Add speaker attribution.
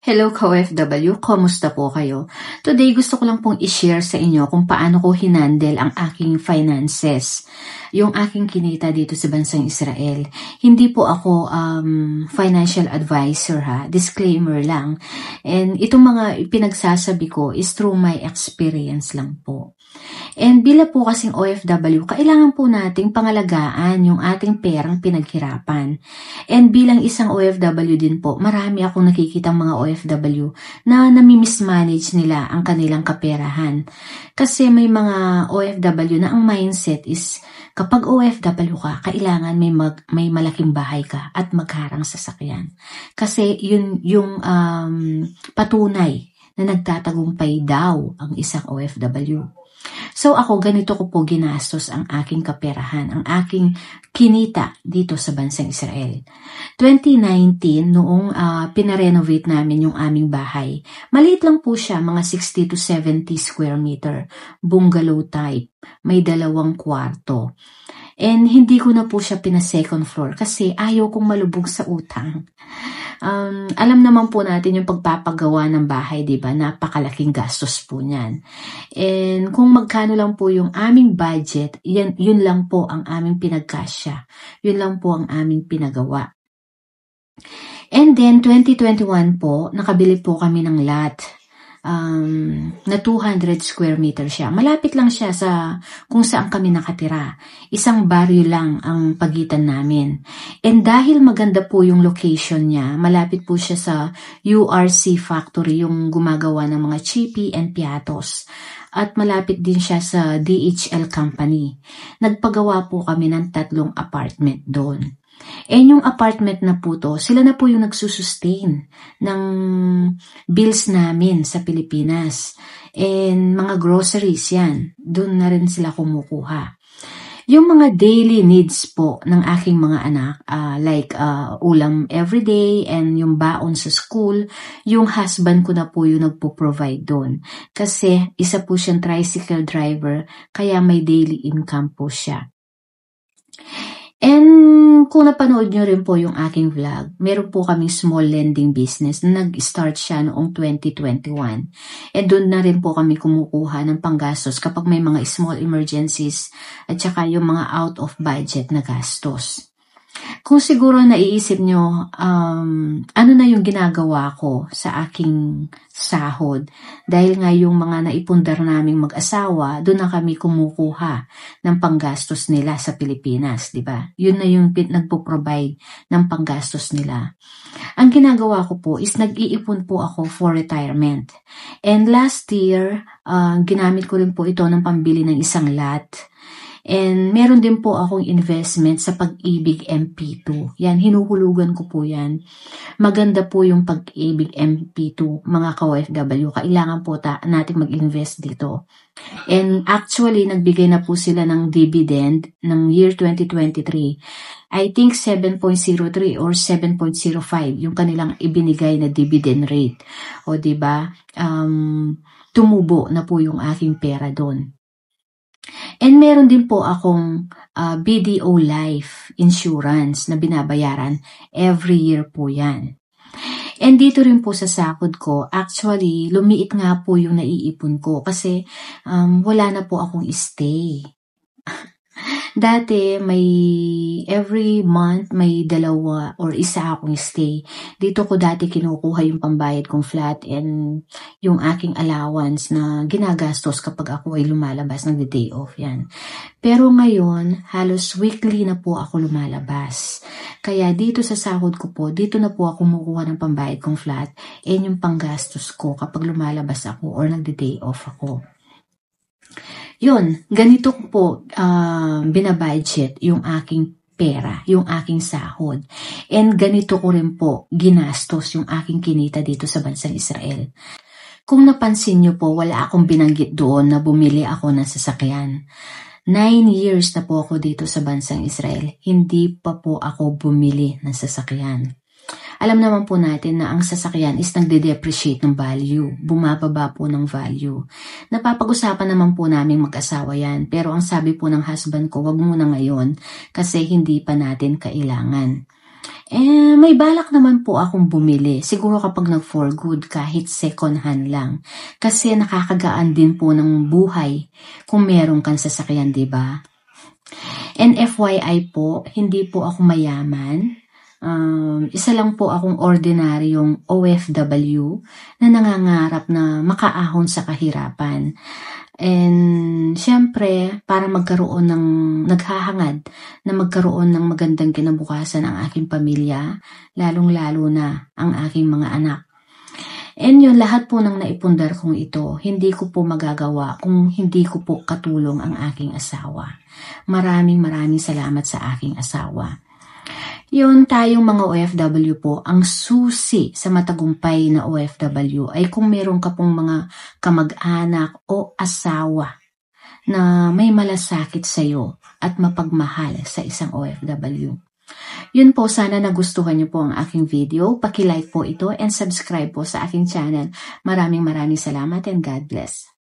Speaker 1: Hello ka-OFW, kamusta po kayo? Today gusto ko lang pong i-share sa inyo kung paano ko hinandle ang aking finances, yung aking kinita dito sa bansang Israel. Hindi po ako financial advisor ha, disclaimer lang. And itong mga pinagsasabi ko is through my experience lang po. And bilang po kasing OFW, kailangan po nating pangalagaan yung ating perang pinaghirapan. And bilang isang OFW din po, marami akong nakikitang mga OFW na nami-mismanage nila ang kanilang kaperahan. Kasi may mga OFW na ang mindset is kapag OFW ka, kailangan may malaking bahay ka at magharang sasakyan. Kasi yun yung patunay na nagtatagumpay daw ang isang OFW. So ako, ganito ko po ginastos ang aking kaperahan, ang aking kinita dito sa bansang Israel. 2019, noong pinarenovate namin yung aming bahay, maliit lang po siya, mga 60 to 70 square meter, bungalow type, may 2 kwarto. And hindi ko na po siya pina-second floor kasi ayaw kong malubog sa utang. Alam naman po natin yung pagpapagawa ng bahay, di ba? Napakalaking gastos po niyan. And kung magkano lang po yung aming budget, yun lang po ang aming pinagkasya. Yun lang po ang aming pinagawa. And then 2021 po, nakabili po kami ng lot. Na 200 square meter siya. Malapit lang siya sa kung saan kami nakatira. Isang baryo lang ang pagitan namin. And dahil maganda po yung location niya, malapit po siya sa URC factory, yung gumagawa ng mga chippy and piatos. At malapit din siya sa DHL company. Nagpagawa po kami ng 3 apartment doon. And yung apartment na po to, sila na po yung nagsusustain ng bills namin sa Pilipinas. And mga groceries yan, doon na rin sila kumukuha. Yung mga daily needs po ng aking mga anak, like ulam everyday and yung baon sa school, yung husband ko na po yung nagpo-provide doon. Kasi isa po siyang tricycle driver, kaya may daily income po siya. And kung napanood nyo rin po yung aking vlog, meron po kaming small lending business na nag-start siya noong 2021. And doon na rin po kami kumukuha ng panggastos kapag may mga small emergencies at saka yung mga out of budget na gastos. Kung siguro naiisip nyo, ano na yung ginagawa ko sa aking sahod? Dahil nga yung mga naipundar naming mag-asawa, doon na kami kumukuha ng panggastos nila sa Pilipinas, di ba? Yun na yung nagpo-provide ng panggastos nila. Ang ginagawa ko po is nag-iipon po ako for retirement. And last year, ginamit ko rin po ito ng pambili ng isang lot. And meron din po akong investment sa Pag-ibig MP2. Yan, hinuhulugan ko po yan. Maganda po yung Pag-ibig MP2, mga ka-OFW. Kailangan po natin mag-invest dito. And actually, nagbigay na po sila ng dividend ng year 2023. I think 7.03 or 7.05 yung kanilang ibinigay na dividend rate. O diba, tumubo na po yung aking pera doon. And meron din po akong BDO Life Insurance na binabayaran every year po yan. And dito rin po sa sahod ko, actually, lumiit nga po yung naiipon ko kasi wala na po akong stay. Dati, every month, may 2 or 1 akong stay. Dito ko dati kinukuha yung pambayad kong flat and yung aking allowance na ginagastos kapag ako ay lumalabas ng day off yan. Pero ngayon, halos weekly na po ako lumalabas. Kaya dito sa sahod ko po, dito na po ako kumukuha ng pambayad kong flat and yung panggastos ko kapag lumalabas ako or nagde-day off ako. Yun, ganito ko po binabudget yung aking pera, yung aking sahod. And ganito ko rin po ginastos yung aking kinita dito sa bansang Israel. Kung napansin nyo po, wala akong binanggit doon na bumili ako ng sasakyan. 9 years na po ako dito sa bansang Israel. Hindi pa po ako bumili ng sasakyan. Alam naman po natin na ang sasakyan is nagde-depreciate ng value, bumababa po ng value. Napapag-usapan naman po namin mag-asawa yan, pero ang sabi po ng husband ko, wag muna ngayon kasi hindi pa natin kailangan. May balak naman po akong bumili. Siguro kapag nag-for good, kahit second hand lang. Kasi nakakagaan din po ng buhay kung meron kang sasakyan, di ba? And FYI po, hindi po ako mayaman. Isa lang po akong ordinaryong OFW na nangangarap na makaahon sa kahirapan. And syempre, para magkaroon ng naghahangad na magkaroon ng magandang kinabukasan ang aking pamilya, lalong-lalo na ang aking mga anak. And yun, lahat po ng naipundar kong ito, hindi ko po magagawa kung hindi ko po katulong ang aking asawa. Maraming salamat sa aking asawa. Yun, tayong mga OFW po, ang susi sa matagumpay na OFW ay kung meron ka pong mga kamag-anak o asawa na may malasakit sa iyo at mapagmahal sa isang OFW. Yun po, sana nagustuhan niyo po ang aking video. Paki-like po ito and subscribe po sa aking channel. Maraming salamat and God bless.